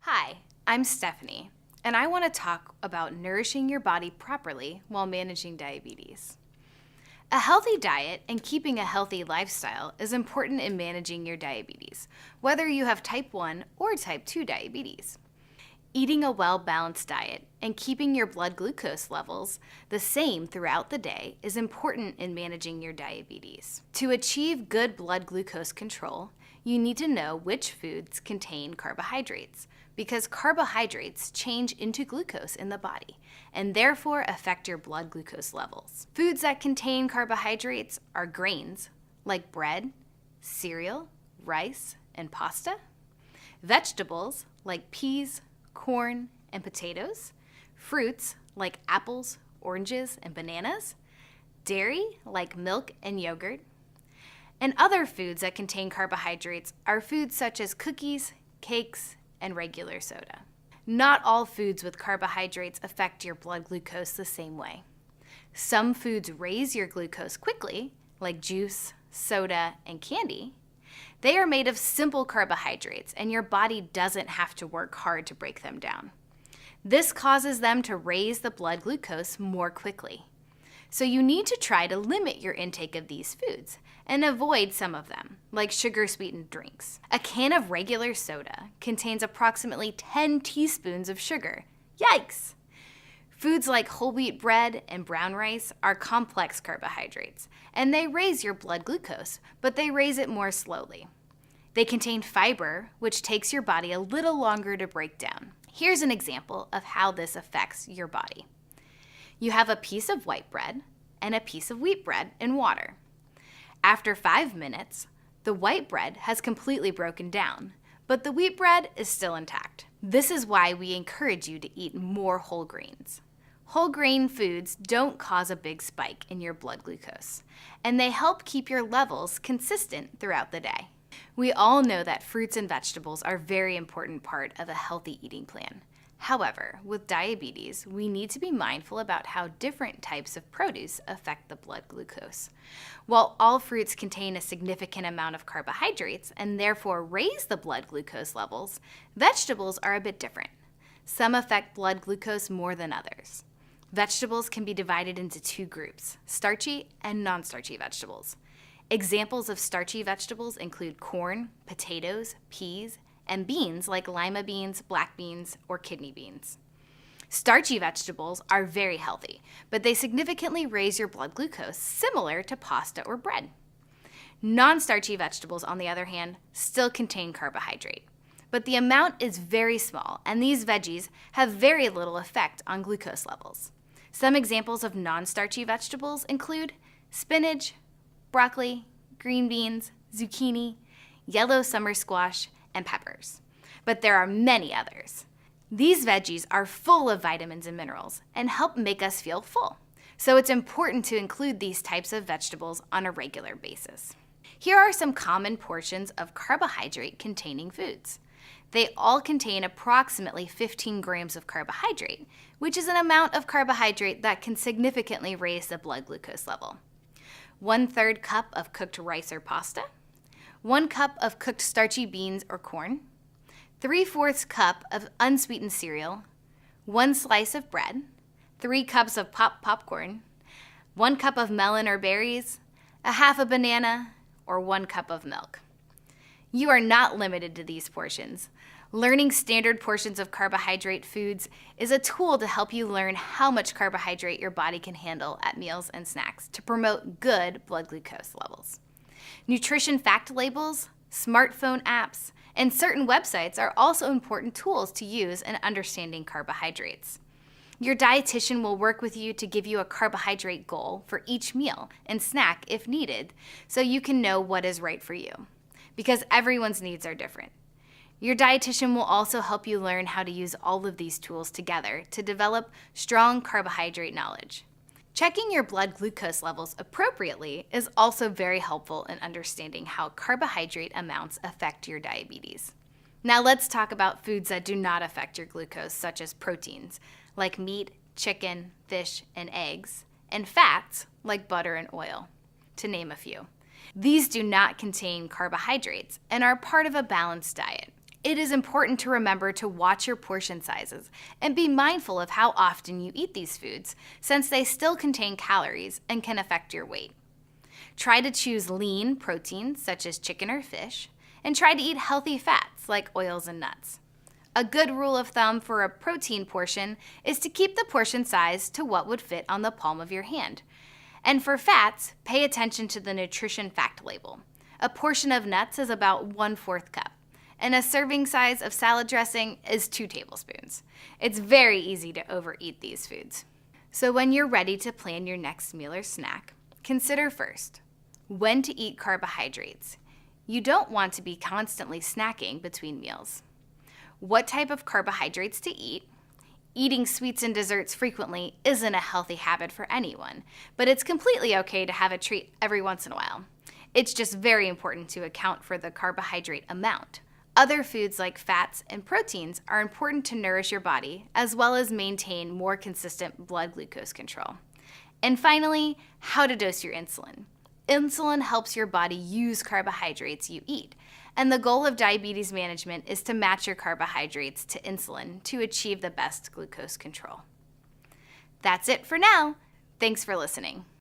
Hi, I'm Stephanie, and I want to talk about nourishing your body properly while managing diabetes. A healthy diet and keeping a healthy lifestyle is important in managing your diabetes, whether you have type 1 or type 2 diabetes. Eating a well-balanced diet and keeping your blood glucose levels the same throughout the day is important in managing your diabetes. To achieve good blood glucose control, you need to know which foods contain carbohydrates, because carbohydrates change into glucose in the body and therefore affect your blood glucose levels. Foods that contain carbohydrates are grains like bread, cereal, rice, and pasta, vegetables like peas, corn, and potatoes, fruits like apples, oranges, and bananas, dairy like milk and yogurt, and other foods that contain carbohydrates are foods such as cookies, cakes, and regular soda. Not all foods with carbohydrates affect your blood glucose the same way. Some foods raise your glucose quickly, like juice, soda, and candy. They are made of simple carbohydrates, and your body doesn't have to work hard to break them down. This causes them to raise the blood glucose more quickly. So you need to try to limit your intake of these foods and avoid some of them, like sugar-sweetened drinks. A can of regular soda contains approximately 10 teaspoons of sugar. Yikes! Foods like whole wheat bread and brown rice are complex carbohydrates, and they raise your blood glucose, but they raise it more slowly. They contain fiber, which takes your body a little longer to break down. Here's an example of how this affects your body. You have a piece of white bread and a piece of wheat bread in water. After 5 minutes, the white bread has completely broken down, but the wheat bread is still intact. This is why we encourage you to eat more whole grains. Whole grain foods don't cause a big spike in your blood glucose, and they help keep your levels consistent throughout the day. We all know that fruits and vegetables are a very important part of a healthy eating plan. However, with diabetes, we need to be mindful about how different types of produce affect the blood glucose. While all fruits contain a significant amount of carbohydrates and therefore raise the blood glucose levels, vegetables are a bit different. Some affect blood glucose more than others. Vegetables can be divided into two groups, starchy and non-starchy vegetables. Examples of starchy vegetables include corn, potatoes, peas, and beans like lima beans, black beans, or kidney beans. Starchy vegetables are very healthy, but they significantly raise your blood glucose, similar to pasta or bread. Non-starchy vegetables, on the other hand, still contain carbohydrate, but the amount is very small, and these veggies have very little effect on glucose levels. Some examples of non-starchy vegetables include spinach, broccoli, green beans, zucchini, yellow summer squash, and peppers. But there are many others. These veggies are full of vitamins and minerals and help make us feel full. So it's important to include these types of vegetables on a regular basis. Here are some common portions of carbohydrate-containing foods. They all contain approximately 15 grams of carbohydrate, which is an amount of carbohydrate that can significantly raise the blood glucose level. 1/3 cup of cooked rice or pasta, 1 cup of cooked starchy beans or corn, 3/4 cup of unsweetened cereal, 1 slice of bread, 3 cups of popcorn, 1 cup of melon or berries, a half a banana, or 1 cup of milk. You are not limited to these portions. Learning standard portions of carbohydrate foods is a tool to help you learn how much carbohydrate your body can handle at meals and snacks to promote good blood glucose levels. Nutrition fact labels, smartphone apps, and certain websites are also important tools to use in understanding carbohydrates. Your dietitian will work with you to give you a carbohydrate goal for each meal and snack if needed, so you can know what is right for you, because everyone's needs are different. Your dietitian will also help you learn how to use all of these tools together to develop strong carbohydrate knowledge. Checking your blood glucose levels appropriately is also very helpful in understanding how carbohydrate amounts affect your diabetes. Now let's talk about foods that do not affect your glucose, such as proteins, like meat, chicken, fish, and eggs, and fats, like butter and oil, to name a few. These do not contain carbohydrates and are part of a balanced diet. It is important to remember to watch your portion sizes and be mindful of how often you eat these foods, since they still contain calories and can affect your weight. Try to choose lean proteins such as chicken or fish, and try to eat healthy fats like oils and nuts. A good rule of thumb for a protein portion is to keep the portion size to what would fit on the palm of your hand. And for fats, pay attention to the nutrition fact label. A portion of nuts is about 1/4 cup, and a serving size of salad dressing is 2 tablespoons. It's very easy to overeat these foods. So when you're ready to plan your next meal or snack, consider first when to eat carbohydrates. You don't want to be constantly snacking between meals. What type of carbohydrates to eat? Eating sweets and desserts frequently isn't a healthy habit for anyone, but it's completely okay to have a treat every once in a while. It's just very important to account for the carbohydrate amount. Other foods like fats and proteins are important to nourish your body, as well as maintain more consistent blood glucose control. And finally, how to dose your insulin. Insulin helps your body use carbohydrates you eat, and the goal of diabetes management is to match your carbohydrates to insulin to achieve the best glucose control. That's it for now. Thanks for listening.